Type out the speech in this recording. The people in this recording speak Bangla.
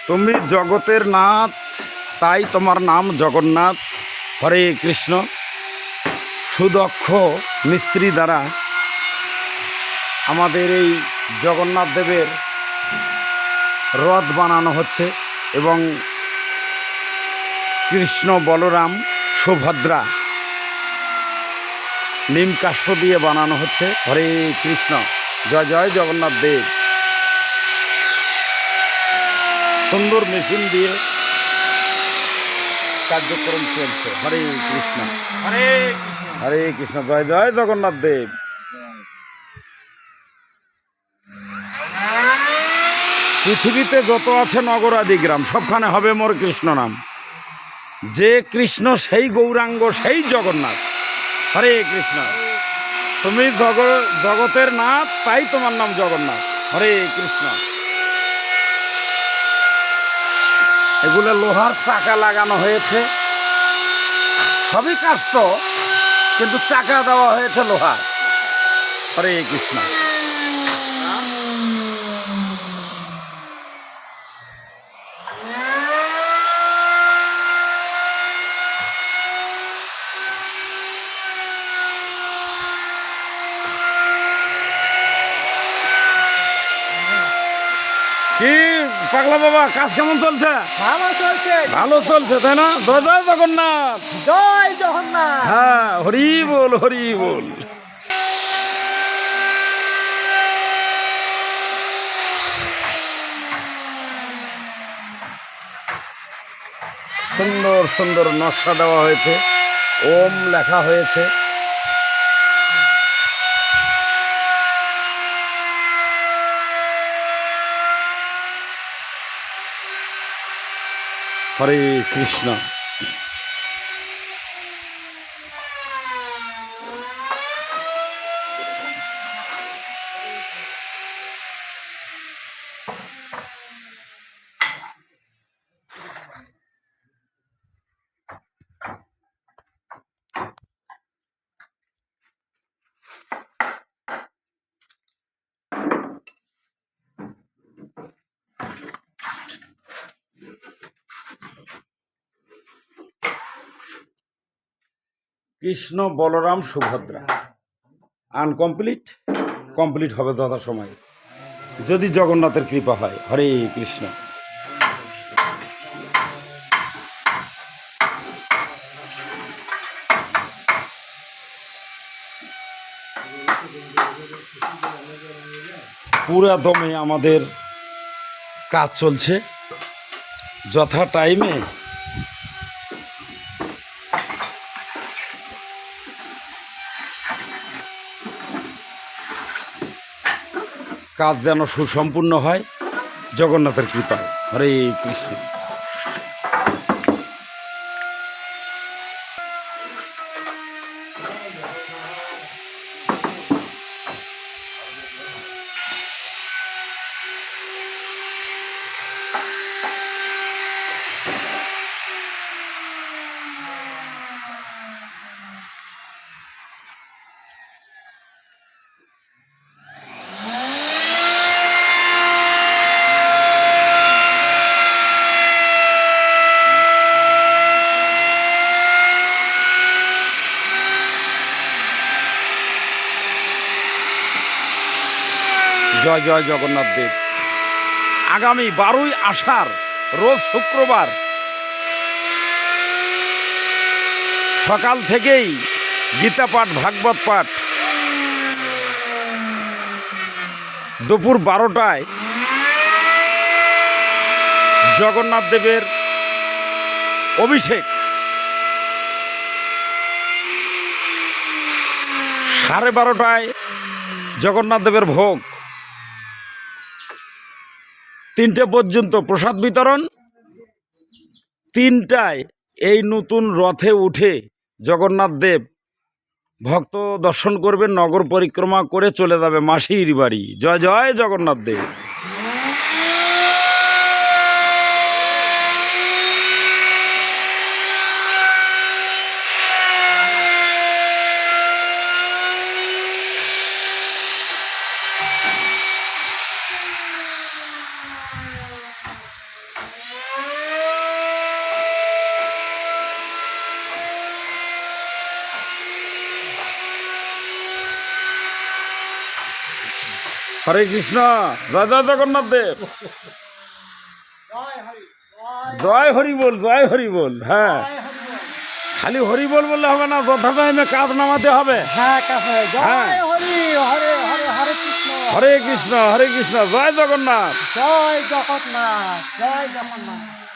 তুমি জগতের নাথ, তাই তোমার নাম জগন্নাথ। হরে কৃষ্ণ। সুদক্ষ মিস্ত্রি দ্বারা আমাদের এই জগন্নাথ দেবের রথ বানানো হচ্ছে এবং কৃষ্ণ বলরাম সুভদ্রা নিম কাষ্ঠ দিয়ে বানানো হচ্ছে। হরে কৃষ্ণ। জয় জয় জগন্নাথ দেব। সুন্দর মেশিন দিয়ে কার্যক্রম চলছে। হরে কৃষ্ণ। হরে কৃষ্ণ। হরে কৃষ্ণ। জয় জয় জগন্নাথ দেব। পৃথিবীতে যত আছে নগরাদি গ্রাম, সবখানে হবে মোর কৃষ্ণ নাম। যে কৃষ্ণ সেই গৌরাঙ্গ, সেই জগন্নাথ। হরে কৃষ্ণ। তুমি জগতের নাথ, তাই তোমার নাম জগন্নাথ। হরে কৃষ্ণ। এগুলো লোহার চাকা লাগানো হয়েছে, সবই কাষ্ঠ, কিন্তু চাকা দেওয়া হয়েছে লোহার। হরে কৃষ্ণ। কি পাগলা বাবা, কাজ কেমন চলছে? ভালো চলছে। ভালো চলছে, তাই না? জয় জয় জগন্নাথ। জয় জগন্নাথ। হ্যাঁ, হরি বল, হরি বল। সুন্দর সুন্দর নকশা দেওয়া হয়েছে, ওম লেখা হয়েছে। হরে কৃষ্ণ। কৃষ্ণ বলরাম সুভদ্রা আনকমপ্লিট, কমপ্লিট হবে যথাসময়ে, যদি জগন্নাথের কৃপা হয়। হরে কৃষ্ণ। পুরা দমে আমাদের কাজ চলছে, যথা টাইমে কাজ যেন সুসম্পূর্ণ হয় জগন্নাথের কৃপায়। হরে কৃষ্ণ। জয় জয় জগন্নাথ দেব। আগামী 12ই আষাঢ় রোজ শুক্রবার সকাল থেকেই গীতা পাঠ, ভাগবত পাঠ, দুপুর 12টায় জগন্নাথ দেবের অভিষেক, 12:30টায় জগন্নাথ দেবের ভোগ, 3টে পর্যন্ত প্রসাদ বিতরণ, 3টায় এই নতুন রথে উঠে জগন্নাথ দেব ভক্ত দর্শন করবেন, নগর পরিক্রমা করে চলে যাবে মাসির বাড়ি। জয় জয় জগন্নাথ দেব। হরে কৃষ্ণ। জয় জয় জগন্নাথ দেব। জয় হরি জয় জয় হরি বল, জয় হরি বল। হ্যাঁ, জয় হরি বল। খালি হরি বল বললে হবে না, যথা টাইমে কাজ নামাতে হবে। হ্যাঁ কাছে হ্যাঁ। জয় হরি হরে হরে হরে কৃষ্ণ হরে কৃষ্ণ, হরে কৃষ্ণ। জয় জগন্নাথ। জয় জগন্নাথ জয় জগন্নাথ।